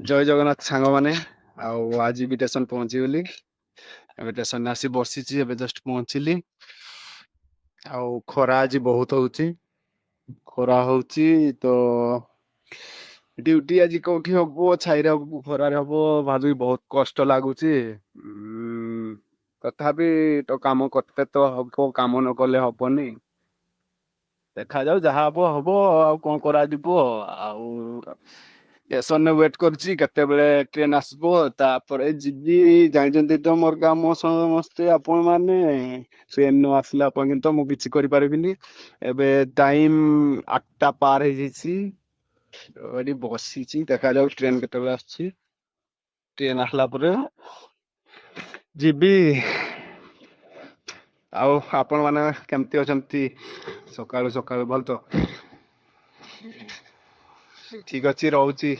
ଜୟ ଜଗନ୍ନାଥ ସାଙ୍ଗମାନେ। ଆଉ ଆଜି ବି ଷ୍ଟେସନ ପହଞ୍ଚିଗଲି। ଏବେ ଷ୍ଟେସନରେ ଆସି ବସିଛି, ଏବେ ଜଷ୍ଟ ପହଞ୍ଚିଲି। ଆଉ ଖରା ଆଜି ବହୁତ ହଉଛି। ଖରା ହଉଛି ତ ଡ୍ୟୁଟି ଆଜି କୋଉଠି ହବ, ଛାଇରେ ହବ ଖରାରେ ହବ ଭାବିକି ବହୁତ କଷ୍ଟ ଲାଗୁଛି। ତଥାପି ତ କାମ କରତେ ତ ହବ, କାମ ନ କଲେ ହବନି। ଦେଖାଯାଉ ଯାହା ହବ ହବ, ଆଉ କଣ କରାଯିବ। ଆଉ ଷ୍ଟେସନରେ ୱେଟ୍ କରିଛି କେତେବେଳେ ଟ୍ରେନ ଆସିବ, ତାପରେ ଯିବି। ଜାଣିଛନ୍ତି ତ ମୋର କାମ ସମସ୍ତେ ଆପଣ ମାନେ। ଟ୍ରେନ ନ ଆସିଲା ପର୍ଯ୍ୟନ୍ତ ମୁଁ କିଛି କରିପାରିବିନି। ଏବେ ଟାଇମ 8ଟା ପାର ହେଇଯାଇଛି। ଏଠି ବସିଛି, ଦେଖାଯାଉ ଟ୍ରେନ କେତେବେଳେ ଆସୁଛି। ଟ୍ରେନ ଆସିଲା ପରେ ଯିବି। ଆଉ ଆପଣ ମାନେ କେମିତି ଅଛନ୍ତି? ସକାଳୁ ସକାଳୁ ଭଲ ତ? ଠିକ ଅଛି, ରହୁଛି।